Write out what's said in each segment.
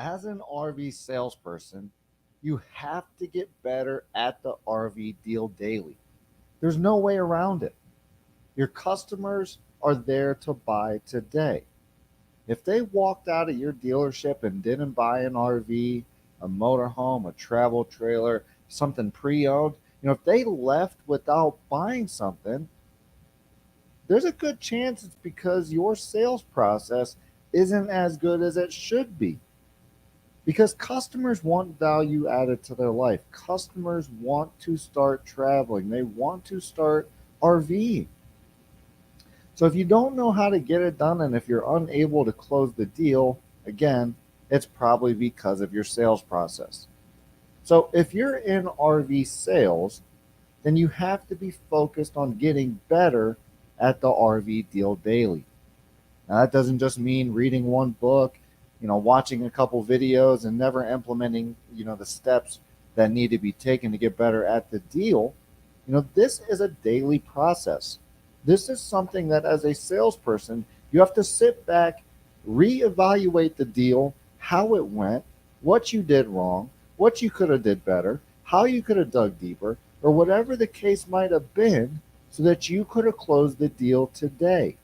As an RV salesperson, you have to get better at the RV deal daily. There's no way around it. Your customers are there to buy today. If they walked out of your dealership and didn't buy an RV, a motorhome, a travel trailer, something pre owned, if they left without buying something, there's a good chance it's because your sales process isn't as good as it should be. Because customers want value added to their life. Customers want to start traveling. They want to start RVing. So if you don't know how to get it done and if you're unable to close the deal, again, it's probably because of your sales process. So if you're in RV sales, then you have to be focused on getting better at the RV deal daily. Now, that doesn't just mean reading one book, watching a couple videos and never implementing, the steps that need to be taken to get better at the deal. This is a daily process. This is something that as a salesperson, you have to sit back, reevaluate the deal, how it went, what you did wrong, what you could have did better, how you could have dug deeper, or whatever the case might have been so that you could have closed the deal today.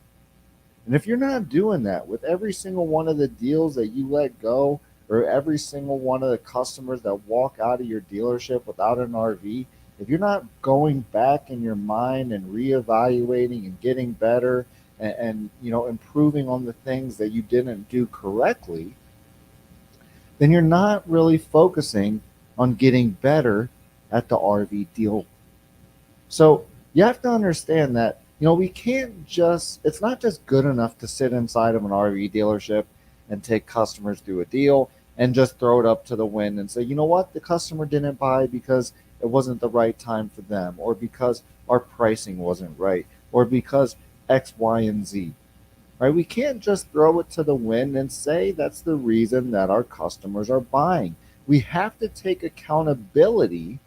And if you're not doing that with every single one of the deals that you let go, or every single one of the customers that walk out of your dealership without an RV, if you're not going back in your mind and reevaluating and getting better and improving on the things that you didn't do correctly, then you're not really focusing on getting better at the RV deal. So you have to understand that, we can't just, it's not just good enough to sit inside of an RV dealership and take customers through a deal and just throw it up to the wind and say, you know what, the customer didn't buy because it wasn't the right time for them, or because our pricing wasn't right, or because X, Y, and Z. Right? We can't just throw it to the wind and say that's the reason that our customers are buying. We have to take accountability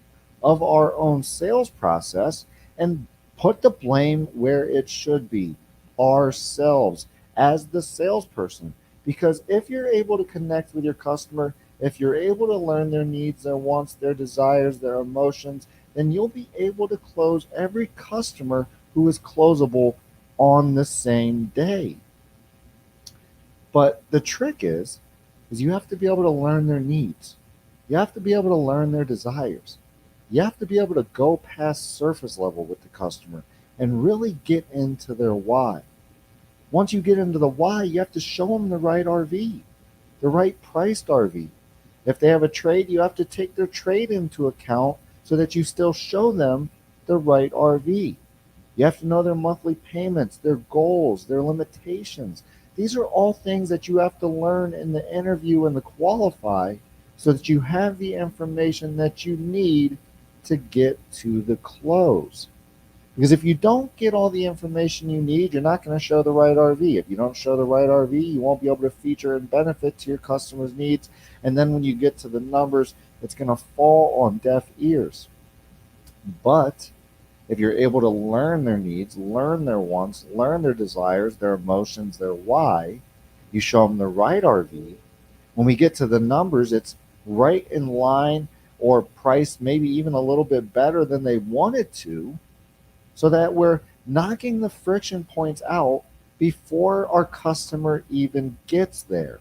of our own sales process and put the blame where it should be, ourselves as the salesperson. Because if you're able to connect with your customer, if you're able to learn their needs, their wants, their desires, their emotions, then you'll be able to close every customer who is closable on the same day. But the trick is you have to be able to learn their needs. You have to be able to learn their desires. You have to be able to go past surface level with the customer and really get into their why. Once you get into the why, you have to show them the right RV, the right priced RV. If they have a trade, you have to take their trade into account so that you still show them the right RV. You have to know their monthly payments, their goals, their limitations. These are all things that you have to learn in the interview and the qualify so that you have the information that you need to get to the close. Because if you don't get all the information you need, you're not going to show the right RV. If you don't show the right RV, you won't be able to feature and benefit to your customers' needs. And then when you get to the numbers, it's going to fall on deaf ears. But if you're able to learn their needs, learn their wants, learn their desires, their emotions, their why, you show them the right RV. When we get to the numbers, it's right in line or priced maybe even a little bit better than they wanted to, so that we're knocking the friction points out before our customer even gets there.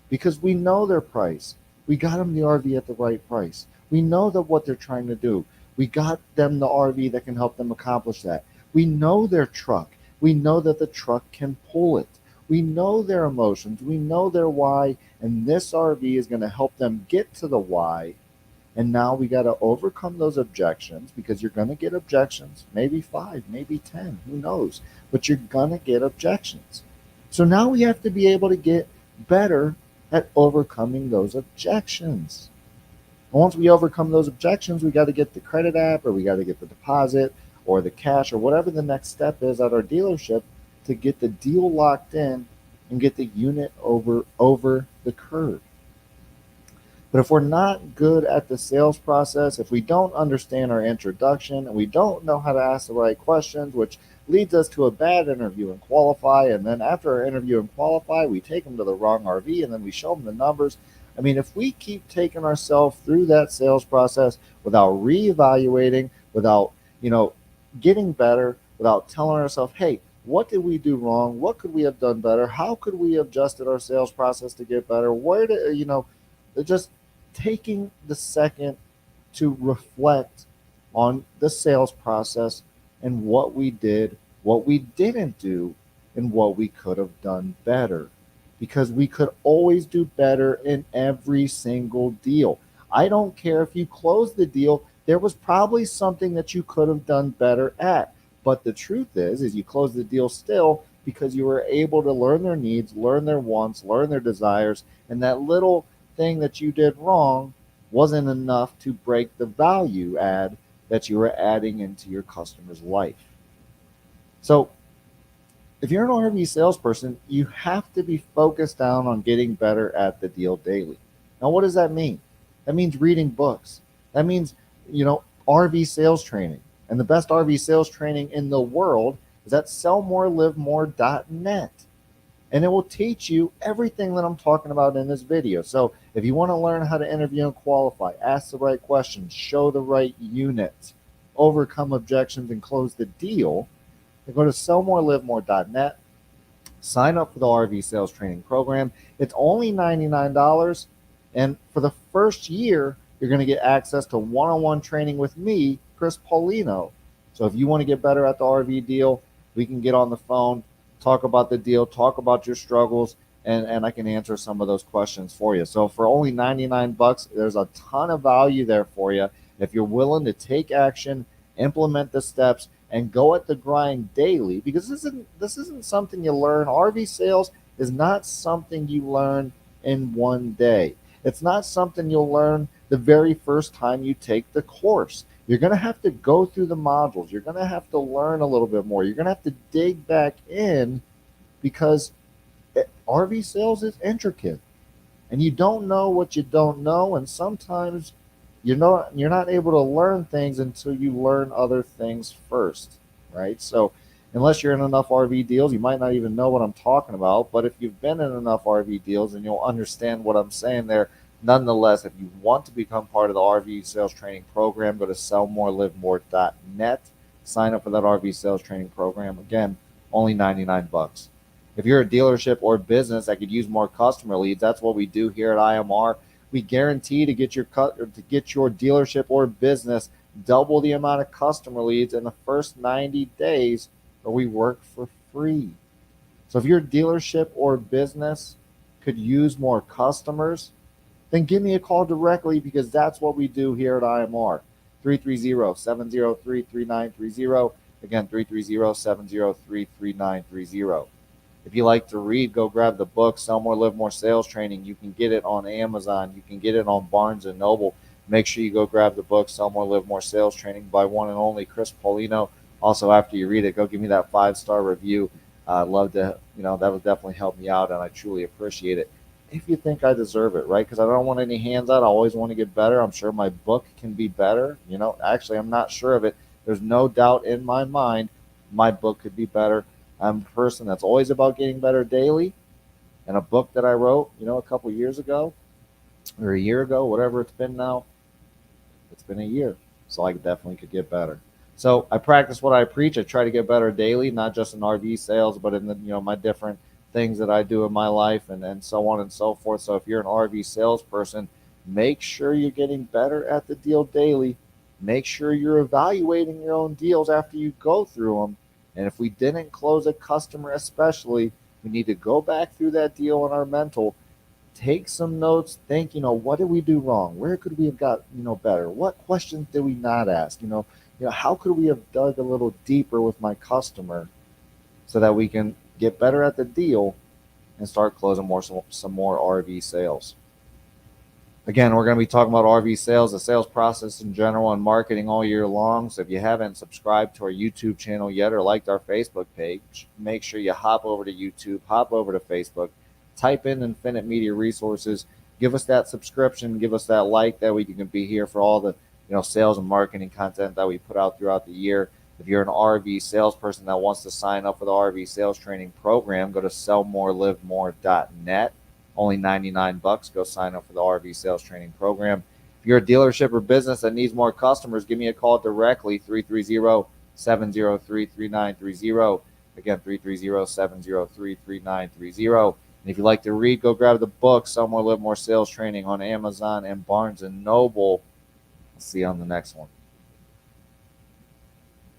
Because we know their price. We got them the RV at the right price. We know that what they're trying to do. We got them the RV that can help them accomplish that. We know their truck. We know that the truck can pull it. We know their emotions. We know their why. And this RV is going to help them get to the why. And now we got to overcome those objections, because you're going to get objections, maybe 5, maybe 10, who knows? But you're going to get objections. So now we have to be able to get better at overcoming those objections. And once we overcome those objections, we got to get the credit app, or we got to get the deposit or the cash or whatever the next step is at our dealership to get the deal locked in and get the unit over the curb. But if we're not good at the sales process, if we don't understand our introduction and we don't know how to ask the right questions, which leads us to a bad interview and qualify, and then after our interview and qualify, we take them to the wrong RV and then we show them the numbers, I mean, if we keep taking ourselves through that sales process without reevaluating, without, you know, getting better, without telling ourselves, hey, what did we do wrong? What could we have done better? How could we have adjusted our sales process to get better? Where did, just taking the second to reflect on the sales process and what we did, what we didn't do, and what we could have done better. Because we could always do better in every single deal. I don't care if you close the deal, there was probably something that you could have done better at. But the truth is you close the deal still because you were able to learn their needs, learn their wants, learn their desires, and that little thing that you did wrong wasn't enough to break the value add that you were adding into your customer's life. So, if you're an RV salesperson, you have to be focused down on getting better at the deal daily. Now, what does that mean? That means reading books. That means, RV sales training. And the best RV sales training in the world is at sellmorelivemore.net. And it will teach you everything that I'm talking about in this video. So if you want to learn how to interview and qualify, ask the right questions, show the right units, overcome objections, and close the deal, then go to sellmorelivemore.net. Sign up for the RV sales training program. It's only $99. And for the first year, you're going to get access to one-on-one training with me, Chris Paulino. So if you want to get better at the RV deal, we can get on the phone, talk about the deal, talk about your struggles, and I can answer some of those questions for you. So for only $99, there's a ton of value there for you. If you're willing to take action, implement the steps, and go at the grind daily, because this isn't something you learn. RV sales is not something you learn in one day. It's not something you'll learn the very first time you take the course. You're going to have to go through the modules. You're going to have to learn a little bit more. You're going to have to dig back in because RV sales is intricate and you don't know what you don't know. And sometimes you're not able to learn things until you learn other things first, right? So unless you're in enough RV deals, you might not even know what I'm talking about. But if you've been in enough RV deals, then you'll understand what I'm saying there. Nonetheless, if you want to become part of the RV sales training program, go to sellmorelivemore.net. Sign up for that RV sales training program. Again, only $99. If you're a dealership or business that could use more customer leads, that's what we do here at IMR. We guarantee to get your dealership or business double the amount of customer leads in the first 90 days, or we work for free. So if your dealership or business could use more customers, then give me a call directly because that's what we do here at IMR. 330-703-3930. Again, 330-703-3930. If you like to read, go grab the book, Sell More, Live More Sales Training. You can get it on Amazon. You can get it on Barnes & Noble. Make sure you go grab the book, Sell More, Live More Sales Training by one and only Chris Paulino. Also, after you read it, go give me that 5-star review. I'd love to, that would definitely help me out, and I truly appreciate it. If you think I deserve it, right? Because I don't want any hands out. I always want to get better. I'm sure my book can be better. Actually, I'm not sure of it. There's no doubt in my mind my book could be better. I'm a person that's always about getting better daily. And a book that I wrote, a couple years ago or a year ago, whatever it's been now, it's been a year. So I definitely could get better. So I practice what I preach. I try to get better daily, not just in RV sales, but in my different things that I do in my life and so on and so forth. So if you're an RV salesperson, make sure you're getting better at the deal daily. Make sure you're evaluating your own deals after you go through them. And if we didn't close a customer especially, we need to go back through that deal in our mental, take some notes, think, what did we do wrong? Where could we have got, better? What questions did we not ask? How could we have dug a little deeper with my customer so that we can get better at the deal and start closing some more RV sales. Again, we're going to be talking about RV sales, the sales process in general, and marketing all year long. So if you haven't subscribed to our YouTube channel yet or liked our Facebook page, make sure you hop over to YouTube, hop over to Facebook, type in Infinite Media Resources, give us that subscription, give us that like, that we can be here for all the sales and marketing content that we put out throughout the year. If you're an RV salesperson that wants to sign up for the RV sales training program, go to sellmorelivemore.net. Only $99. Go sign up for the RV sales training program. If you're a dealership or business that needs more customers, give me a call directly, 330-703-3930. Again, 330-703-3930. And if you like to read, go grab the book, Sell More, Live More Sales Training on Amazon and Barnes & Noble. I'll see you on the next one.